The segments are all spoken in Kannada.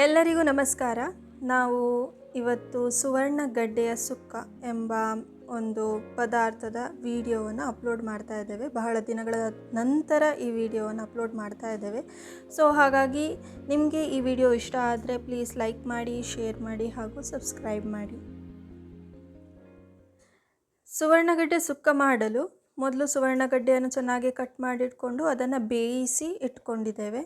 ಎಲ್ಲರಿಗೂ ನಮಸ್ಕಾರ. ನಾವು ಇವತ್ತು ಸುವರ್ಣಗಡ್ಡೆಯ ಸುಕ್ಕ ಎಂಬ ಒಂದು ಪದಾರ್ಥದ ವಿಡಿಯೋವನ್ನು ಅಪ್ಲೋಡ್ ಮಾಡ್ತಾ ಇದ್ದೇವೆ. ಬಹಳ ದಿನಗಳ ನಂತರ ಈ ವಿಡಿಯೋವನ್ನು ಅಪ್ಲೋಡ್ ಮಾಡ್ತಾ ಇದ್ದೇವೆ. ಸೊ ಹಾಗಾಗಿ ನಿಮಗೆ ಈ ವಿಡಿಯೋ ಇಷ್ಟ ಆದರೆ ಪ್ಲೀಸ್ ಲೈಕ್ ಮಾಡಿ, ಶೇರ್ ಮಾಡಿ ಹಾಗೂ ಸಬ್ಸ್ಕ್ರೈಬ್ ಮಾಡಿ. ಸುವರ್ಣಗಡ್ಡೆ ಸುಕ್ಕ ಮಾಡಲು ಮೊದಲು ಸುವರ್ಣಗಡ್ಡೆಯನ್ನು ಚೆನ್ನಾಗಿ ಕಟ್ ಮಾಡಿಟ್ಕೊಂಡು ಅದನ್ನು ಬೇಯಿಸಿ ಇಟ್ಕೊಂಡಿದ್ದೇವೆ.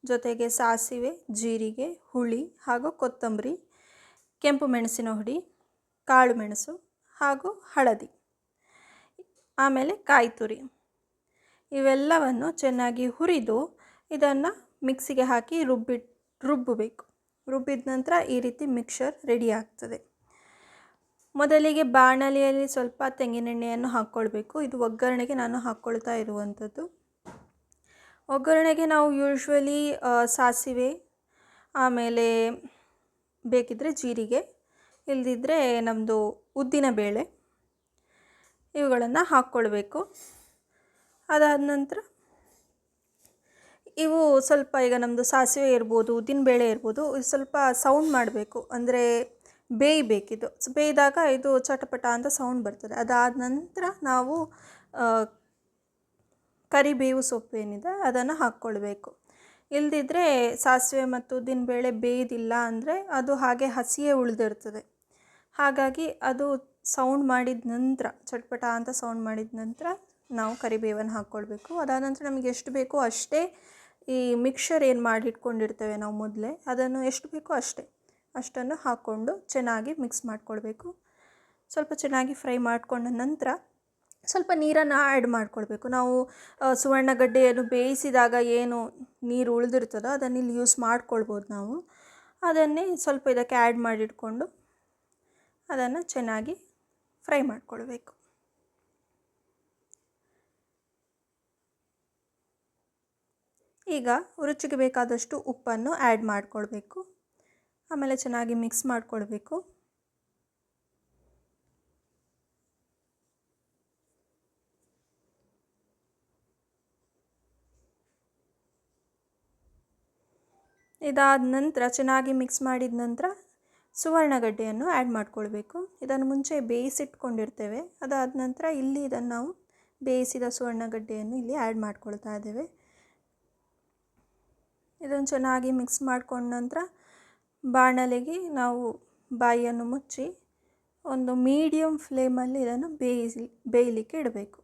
ಜೊತೆಗೆ ಸಾಸಿವೆ, ಜೀರಿಗೆ, ಹುಳಿ ಹಾಗೂ ಕೊತ್ತಂಬರಿ, ಕೆಂಪು ಮೆಣಸಿನ ಹುಡಿ, ಕಾಳು ಮೆಣಸು ಹಾಗೂ ಹಳದಿ, ಆಮೇಲೆ ಕಾಯಿ ತುರಿ ಇವೆಲ್ಲವನ್ನು ಚೆನ್ನಾಗಿ ಹುರಿದು ಇದನ್ನು ಮಿಕ್ಸಿಗೆ ಹಾಕಿ ರುಬ್ಬಬೇಕು. ರುಬ್ಬಿದ ನಂತರ ಈ ರೀತಿ ಮಿಕ್ಸರ್ ರೆಡಿ ಆಗ್ತದೆ. ಮೊದಲಿಗೆ ಬಾಣಲೆಯಲ್ಲಿ ಸ್ವಲ್ಪ ತೆಂಗಿನೆಣ್ಣೆಯನ್ನು ಹಾಕ್ಕೊಳ್ಬೇಕು. ಇದು ಒಗ್ಗರಣೆಗೆ ನಾನು ಹಾಕ್ಕೊಳ್ತಾ ಇರುವಂಥದ್ದು. ಒಗ್ಗರಣೆಗೆ ನಾವು ಯೂಶ್ವಲಿ ಸಾಸಿವೆ, ಆಮೇಲೆ ಬೇಕಿದ್ದರೆ ಜೀರಿಗೆ, ಇಲ್ಲದಿದ್ದರೆ ನಮ್ಮದು ಉದ್ದಿನ ಬೇಳೆ ಇವುಗಳನ್ನು ಹಾಕ್ಕೊಳ್ಬೇಕು. ಅದಾದ ನಂತರ ಇವು ಸ್ವಲ್ಪ ಈಗ ನಮ್ಮದು ಸಾಸಿವೆ ಇರ್ಬೋದು, ಉದ್ದಿನ ಬೇಳೆ ಇರ್ಬೋದು, ಸ್ವಲ್ಪ ಸೌಂಡ್ ಮಾಡಬೇಕು, ಅಂದರೆ ಬೇಯಬೇಕಿದು. ಬೇಯ್ದಾಗ ಇದು ಚಟಪಟ ಅಂತ ಸೌಂಡ್ ಬರ್ತದೆ. ಅದಾದ ನಂತರ ನಾವು ಕರಿಬೇವು ಸೊಪ್ಪು ಏನಿದೆ ಅದನ್ನು ಹಾಕ್ಕೊಳ್ಬೇಕು. ಇಲ್ಲದಿದ್ದರೆ ಸಾಸಿವೆ ಮತ್ತು ಉದ್ದಿನಬೇಳೆ ಬೇಯ್ದಿಲ್ಲ ಅಂದರೆ ಅದು ಹಾಗೆ ಹಸಿಯೇ ಉಳಿದಿರ್ತದೆ. ಹಾಗಾಗಿ ಅದು ಸೌಂಡ್ ಮಾಡಿದ ನಂತರ, ಚಟಪಟ ಅಂತ ಸೌಂಡ್ ಮಾಡಿದ ನಂತರ ನಾವು ಕರಿಬೇವನ್ನು ಹಾಕ್ಕೊಳ್ಬೇಕು. ಅದಾದ ನಂತರ ನಮಗೆ ಎಷ್ಟು ಬೇಕೋ ಅಷ್ಟೇ ಈ ಮಿಕ್ಸರ್ ಏನು ಮಾಡಿಟ್ಕೊಂಡಿರ್ತೇವೆ ನಾವು ಮೊದಲೇ, ಅದನ್ನು ಎಷ್ಟು ಬೇಕೋ ಅಷ್ಟನ್ನು ಹಾಕ್ಕೊಂಡು ಚೆನ್ನಾಗಿ ಮಿಕ್ಸ್ ಮಾಡ್ಕೊಳ್ಬೇಕು. ಸ್ವಲ್ಪ ಚೆನ್ನಾಗಿ ಫ್ರೈ ಮಾಡಿಕೊಂಡ ನಂತರ ಸ್ವಲ್ಪ ನೀರನ್ನು ಆ್ಯಡ್ ಮಾಡ್ಕೊಳ್ಬೇಕು. ನಾವು ಸುವರ್ಣಗಡ್ಡೆಯನ್ನು ಬೇಯಿಸಿದಾಗ ಏನು ನೀರು ಉಳಿದಿರ್ತದೋ ಅದನ್ನು ಇಲ್ಲಿ ಯೂಸ್ ಮಾಡ್ಕೊಳ್ಬೋದು ನಾವು. ಅದನ್ನೇ ಸ್ವಲ್ಪ ಇದಕ್ಕೆ ಆ್ಯಡ್ ಮಾಡಿಟ್ಕೊಂಡು ಅದನ್ನು ಚೆನ್ನಾಗಿ ಫ್ರೈ ಮಾಡ್ಕೊಳ್ಬೇಕು. ಈಗ ರುಚಿಗೆ ಬೇಕಾದಷ್ಟು ಉಪ್ಪನ್ನು ಆ್ಯಡ್ ಮಾಡ್ಕೊಳ್ಬೇಕು. ಆಮೇಲೆ ಚೆನ್ನಾಗಿ ಮಿಕ್ಸ್ ಮಾಡ್ಕೊಳ್ಬೇಕು. ಇದಾದ ನಂತರ ಚೆನ್ನಾಗಿ ಮಿಕ್ಸ್ ಮಾಡಿದ ನಂತರ ಸುವರ್ಣಗಡ್ಡೆಯನ್ನು ಆ್ಯಡ್ ಮಾಡ್ಕೊಳ್ಬೇಕು. ಇದನ್ನು ಮುಂಚೆ ಬೇಯಿಸಿಟ್ಕೊಂಡಿರ್ತೇವೆ. ಅದಾದ ನಂತರ ಇಲ್ಲಿ ಇದನ್ನು ನಾವು ಬೇಯಿಸಿದ ಸುವರ್ಣಗಡ್ಡೆಯನ್ನು ಇಲ್ಲಿ ಆ್ಯಡ್ ಮಾಡ್ಕೊಳ್ತಾ ಇದ್ದೇವೆ. ಇದನ್ನು ಚೆನ್ನಾಗಿ ಮಿಕ್ಸ್ ಮಾಡ್ಕೊಂಡ ನಂತರ ಬಾಣಲೆಗೆ ನಾವು ಬಾಯಿಯನ್ನು ಮುಚ್ಚಿ ಒಂದು ಮೀಡಿಯಮ್ ಫ್ಲೇಮಲ್ಲಿ ಇದನ್ನು ಬೇಯಲಿಕ್ಕೆ ಇಡಬೇಕು.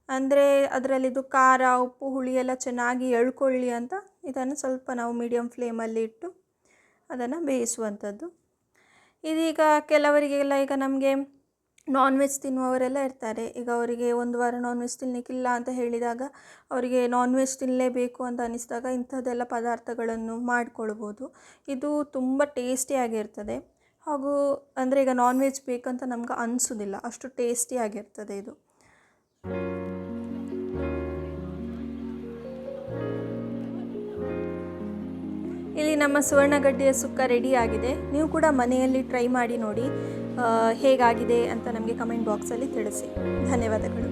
ಅಂದರೆ ಅದರಲ್ಲಿದ್ದು ಖಾರ, ಉಪ್ಪು, ಹುಳಿ ಎಲ್ಲ ಚೆನ್ನಾಗಿ ಎಳ್ಕೊಳ್ಳಿ ಅಂತ ಇದನ್ನು ಸ್ವಲ್ಪ ನಾವು ಮೀಡಿಯಮ್ ಫ್ಲೇಮಲ್ಲಿ ಇಟ್ಟು ಅದನ್ನು ಬೇಯಿಸುವಂಥದ್ದು. ಇದೀಗ ಕೆಲವರಿಗೆಲ್ಲ, ಈಗ ನಮಗೆ ನಾನ್ ವೆಜ್ ತಿನ್ನುವವರೆಲ್ಲ ಇರ್ತಾರೆ. ಈಗ ಅವರಿಗೆ ಒಂದು ವಾರ ನಾನ್ ವೆಜ್ ತಿನ್ನಲಿಕ್ಕಿಲ್ಲ ಅಂತ ಹೇಳಿದಾಗ, ಅವರಿಗೆ ನಾನ್ ವೆಜ್ ತಿನ್ನಲೇಬೇಕು ಅಂತ ಅನ್ನಿಸಿದಾಗ ಇಂಥದ್ದೆಲ್ಲ ಪದಾರ್ಥಗಳನ್ನು ಮಾಡಿಕೊಳ್ಬೋದು. ಇದು ತುಂಬ ಟೇಸ್ಟಿಯಾಗಿರ್ತದೆ. ಹಾಗೂ ಅಂದರೆ ಈಗ ನಾನ್ ವೆಜ್ ಬೇಕಂತ ನಮ್ಗೆ ಅನಿಸೋದಿಲ್ಲ, ಅಷ್ಟು ಟೇಸ್ಟಿಯಾಗಿರ್ತದೆ ಇದು. ಇಲ್ಲಿ ನಮ್ಮ ಸುವರ್ಣಗಡ್ಡೆಯ ಸುಕ್ಕ ರೆಡಿ ಆಗಿದೆ. ನೀವು ಕೂಡ ಮನೆಯಲ್ಲಿ ಟ್ರೈ ಮಾಡಿ ನೋಡಿ ಹೇಗಾಗಿದೆ ಅಂತ ನಮಗೆ ಕಮೆಂಟ್ ಬಾಕ್ಸಲ್ಲಿ ತಿಳಿಸಿ. ಧನ್ಯವಾದಗಳು.